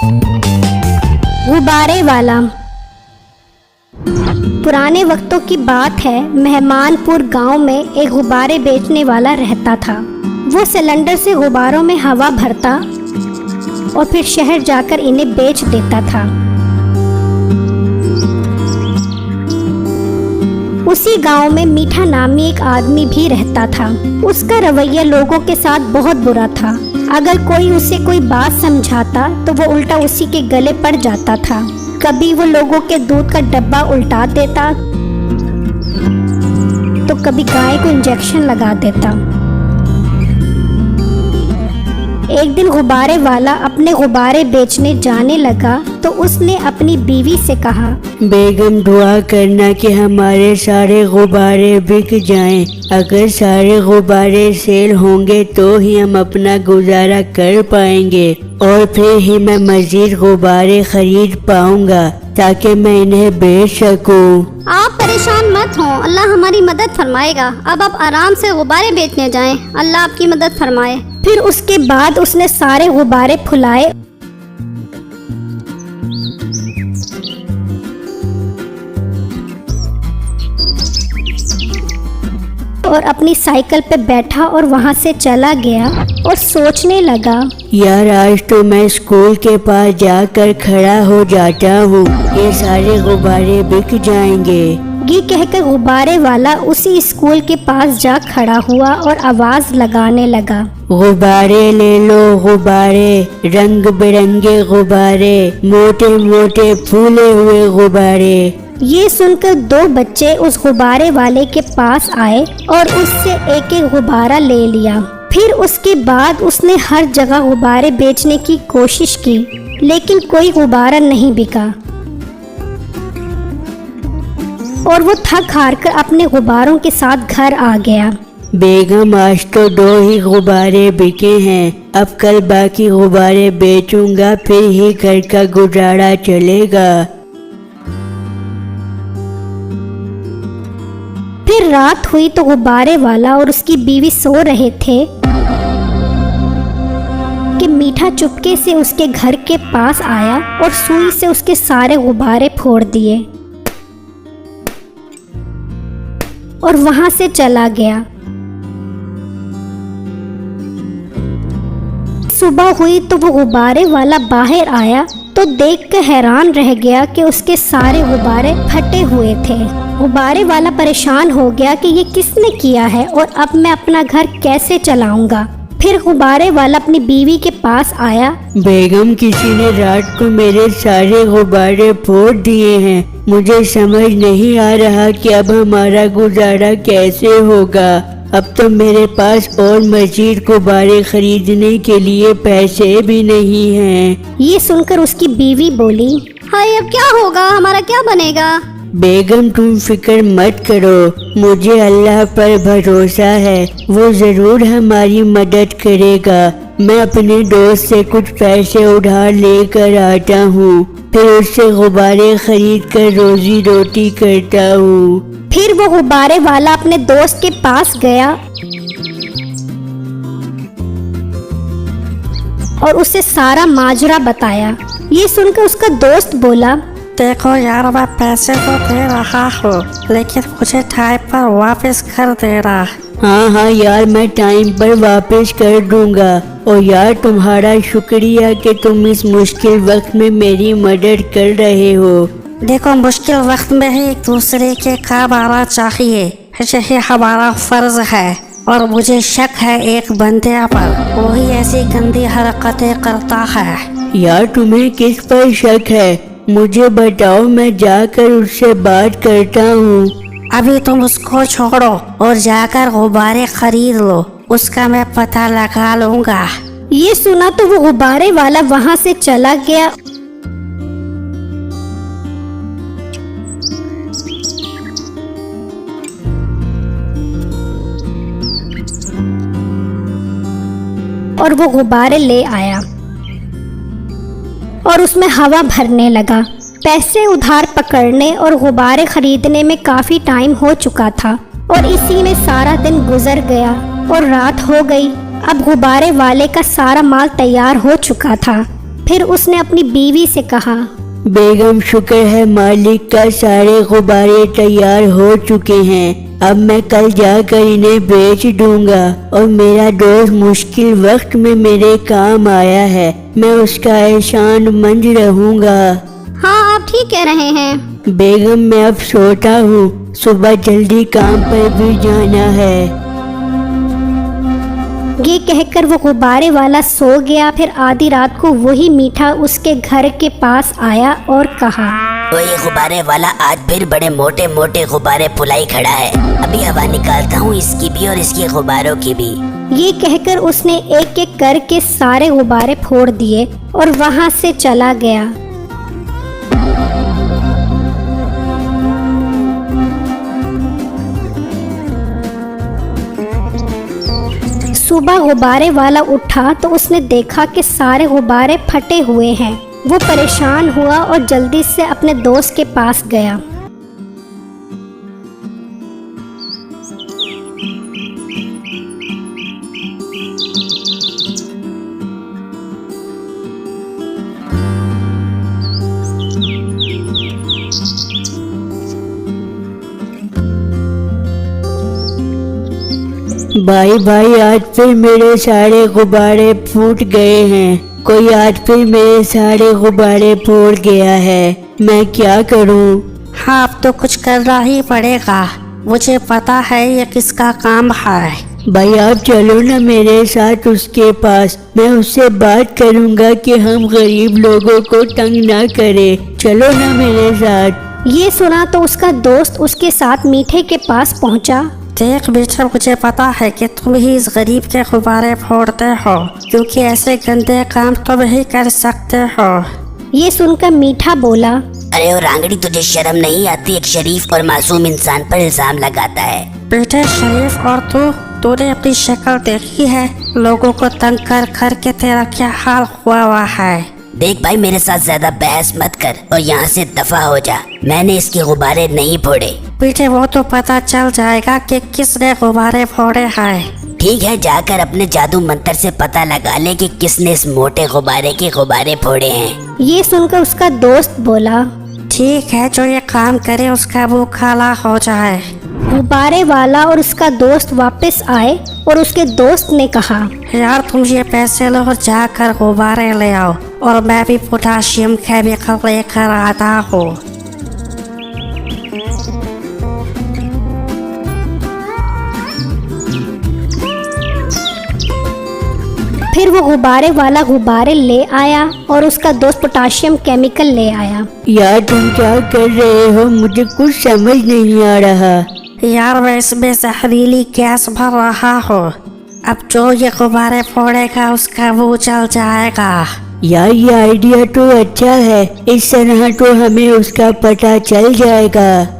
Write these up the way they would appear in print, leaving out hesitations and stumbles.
गुब्बारे वाला। पुराने वक्तों की बात है, मेहमानपुर गांव में एक गुब्बारे बेचने वाला रहता था। वो सिलेंडर से गुब्बारों में हवा भरता और फिर शहर जाकर इन्हें बेच देता था। उसी गांव में मीठा नामी एक आदमी भी रहता था। उसका रवैया लोगों के साथ बहुत बुरा था। अगर कोई उसे कोई बात समझाता तो वो उल्टा उसी के गले पड़ जाता था। कभी वो लोगों के दूध का डब्बा उल्टा देता तो कभी गाय को इंजेक्शन लगा देता। एक दिन गुब्बारे वाला अपने गुब्बारे बेचने जाने लगा तो उसने अपनी बीवी से कहा, बेगम दुआ करना कि हमारे सारे गुब्बारे बिक जाएं। अगर सारे गुब्बारे सेल होंगे तो ही हम अपना गुजारा कर पाएंगे और फिर ही मैं मजीद गुब्बारे खरीद पाऊंगा ताकि मैं इन्हें बेच सकूं। आप परेशान मत हो, अल्लाह हमारी मदद फरमाएगा। अब आप आराम से गुब्बारे बेचने जाएं, अल्लाह आपकी मदद फरमाए। फिर उसके बाद उसने सारे गुब्बारे फुलाए और अपनी साइकिल पे बैठा और वहाँ से चला गया और सोचने लगा, यार आज तो मैं स्कूल के पास जाकर खड़ा हो जाता हूँ, ये सारे गुब्बारे बिक जाएंगे। ये कहकर गुब्बारे वाला उसी स्कूल के पास जा खड़ा हुआ और आवाज लगाने लगा, गुब्बारे ले लो गुब्बारे, रंग बिरंगे गुब्बारे, मोटे मोटे फूले हुए गुब्बारे। ये सुनकर दो बच्चे उस गुब्बारे वाले के पास आए और उससे एक एक गुब्बारा ले लिया। फिर उसके बाद उसने हर जगह गुब्बारे बेचने की कोशिश की लेकिन कोई गुब्बारा नहीं बिका और वो थक हार कर अपने गुब्बारों के साथ घर आ गया। बेगम आज तो 2 ही गुब्बारे बिके हैं, अब कल बाकी गुब्बारे बेचूंगा फिर ही घर का गुजारा चलेगा। फिर रात हुई तो गुब्बारे वाला और उसकी बीवी सो रहे थे कि मीठा चुपके से उसके घर के पास आया और सुई से उसके सारे गुब्बारे फोड़ दिए और वहां से चला गया। सुबह हुई तो वो गुब्बारे वाला बाहर आया तो देखकर हैरान रह गया कि उसके सारे गुब्बारे फटे हुए थे। गुब्बारे वाला परेशान हो गया कि ये किसने किया है और अब मैं अपना घर कैसे चलाऊंगा। फिर गुब्बारे वाला अपनी बीवी के पास आया, बेगम किसी ने रात को मेरे सारे गुब्बारे फोड़ दिए हैं, मुझे समझ नहीं आ रहा कि अब हमारा गुजारा कैसे होगा। अब तो मेरे पास और मजीद गुब्बारे खरीदने के लिए पैसे भी नहीं हैं। ये सुनकर उसकी बीवी बोली, हाय अब क्या होगा, हमारा क्या बनेगा। बेगम तुम फिक्र मत करो, मुझे अल्लाह पर भरोसा है, वो जरूर हमारी मदद करेगा। मैं अपने दोस्त से कुछ पैसे उधार लेकर आता हूँ, फिर उससे गुब्बारे खरीद कर रोजी रोटी करता हूँ। फिर वो गुब्बारे वाला अपने दोस्त के पास गया और उसे सारा माजरा बताया। ये सुनकर उसका दोस्त बोला, देखो यार मैं पैसे तो दे रहा हूँ लेकिन मुझे टाइम पर वापस कर देना। हाँ यार मैं टाइम पर वापस कर दूंगा। और यार तुम्हारा शुक्रिया कि तुम इस मुश्किल वक्त में मेरी मदद कर रहे हो। देखो मुश्किल वक्त में ही एक दूसरे के काम आना चाहिए, यही हमारा फर्ज है। और मुझे शक है एक बंदे पर, वही ऐसी गंदी हरकतें करता है। यार तुम्हें किस पर शक है, मुझे बताओ, मैं जाकर उससे बात करता हूँ। अभी तुम उसको छोड़ो और जाकर गुब्बारे खरीद लो, उसका मैं पता लगा लूंगा। ये सुना तो वो गुब्बारे वाला वहाँ से चला गया। और वो गुब्बारे ले आया और उसमें हवा भरने लगा। पैसे उधार पकड़ने और गुब्बारे खरीदने में काफ़ी टाइम हो चुका था और इसी में सारा दिन गुजर गया और रात हो गई। अब गुब्बारे वाले का सारा माल तैयार हो चुका था। फिर उसने अपनी बीवी से कहा, बेगम शुक्र है मालिक का, सारे गुब्बारे तैयार हो चुके हैं। अब मैं कल जाकर इन्हें बेच दूंगा और मेरा दोस्त मुश्किल वक्त में मेरे काम आया है, मैं उसका एहसान मंद रहूंगा। हाँ आप ठीक कह रहे हैं। बेगम मैं अब सोता हूँ, सुबह जल्दी काम पर भी जाना है। ये कहकर वो गुब्बारे वाला सो गया। फिर आधी रात को वही मीठा उसके घर के पास आया और कहा, तो ये गुब्बारे वाला आज फिर बड़े मोटे मोटे गुब्बारे फुलाई खड़ा है, अभी हवा निकालता हूँ इसकी भी और इसके गुब्बारों की भी। ये कहकर उसने एक एक करके सारे गुब्बारे फोड़ दिए और वहाँ से चला गया। सुबह गुब्बारे वाला उठा तो उसने देखा कि सारे गुब्बारे फटे हुए हैं। वो परेशान हुआ और जल्दी से अपने दोस्त के पास गया। भाई आज फिर मेरे सारे गुब्बारे फूट गए हैं। कोई आज फिर मेरे सारे गुब्बारे फोड़ गया है, मैं क्या करूं? हाँ अब तो कुछ करना ही पड़ेगा, मुझे पता है ये किसका काम है। भाई आप चलो ना मेरे साथ उसके पास, मैं उससे बात करूंगा कि हम गरीब लोगों को तंग ना करे। चलो ना मेरे साथ। ये सुना तो उसका दोस्त उसके साथ मीठे के पास पहुंचा। देख बेटा, मुझे पता है कि तुम ही इस गरीब के गुब्बारे फोड़ते हो, क्योंकि ऐसे गंदे काम तुम ही कर सकते हो। ये सुनकर मीठा बोला, अरे ओ रांगड़ी, तुझे शर्म नहीं आती? एक शरीफ और मासूम इंसान पर इल्जाम लगाता है। बेटे शरीफ, और तूने अपनी शक्ल देखी है? लोगों को तंग कर कर के तेरा क्या हाल हुआ है। देख भाई, मेरे साथ ज्यादा बहस मत कर और यहाँ से दफा हो जा। मैंने इसके गुब्बारे नहीं फोड़े। बेटे वो तो पता चल जाएगा कि किसने गुब्बारे फोड़े हैं। ठीक है, जाकर अपने जादू मंत्र से पता लगा ले कि किसने इस मोटे गुब्बारे के गुब्बारे फोड़े हैं। ये सुनकर उसका दोस्त बोला, ठीक है, जो ये काम करे उसका मुंह काला हो जाए। गुब्बारे वाला और उसका दोस्त वापस आए और उसके दोस्त ने कहा, यार तुम ये पैसे लो और जाकर गुब्बारे ले आओ, और मैं भी पोटाशियम केमिकल लेकर आता हूँ। फिर वो गुब्बारे वाला गुब्बारे ले आया और उसका दोस्त पोटाशियम केमिकल ले आया। यार तुम क्या कर रहे हो? मुझे कुछ समझ नहीं आ रहा। यार मैं इसमें जहरीली गैस भर रहा हूँ, अब जो ये गुब्बारे फोड़ेगा उसका मुंह जल जाएगा। यार ये आइडिया तो अच्छा है, इस तरह तो हमें उसका पता चल जाएगा।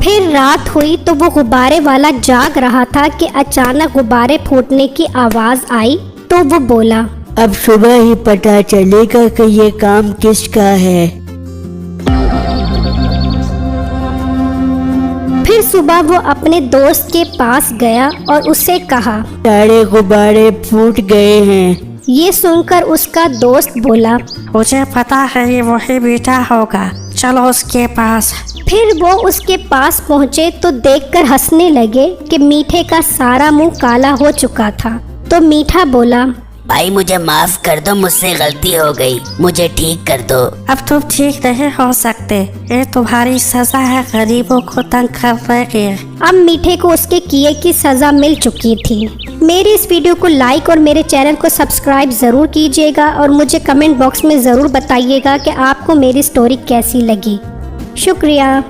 फिर रात हुई तो वो गुब्बारे वाला जाग रहा था कि अचानक गुब्बारे फूटने की आवाज आई। तो वो बोला, अब सुबह ही पता चलेगा कि ये काम किसका है। फिर सुबह वो अपने दोस्त के पास गया और उससे कहा, सारे गुब्बारे फूट गए हैं। ये सुनकर उसका दोस्त बोला, मुझे पता है ये वही मीठा होगा, चलो उसके पास। फिर वो उसके पास पहुँचे तो देखकर हंसने लगे कि मीठे का सारा मुंह काला हो चुका था। तो मीठा बोला, भाई मुझे माफ कर दो, मुझसे गलती हो गई, मुझे ठीक कर दो। अब तुम ठीक नहीं हो सकते, ये तुम्हारी सजा है गरीबों को तंग करने की। अब मीठे को उसके किए की सजा मिल चुकी थी। मेरी इस वीडियो को लाइक और मेरे चैनल को सब्सक्राइब ज़रूर कीजिएगा और मुझे कमेंट बॉक्स में ज़रूर बताइएगा कि आपको मेरी स्टोरी कैसी लगी। शुक्रिया।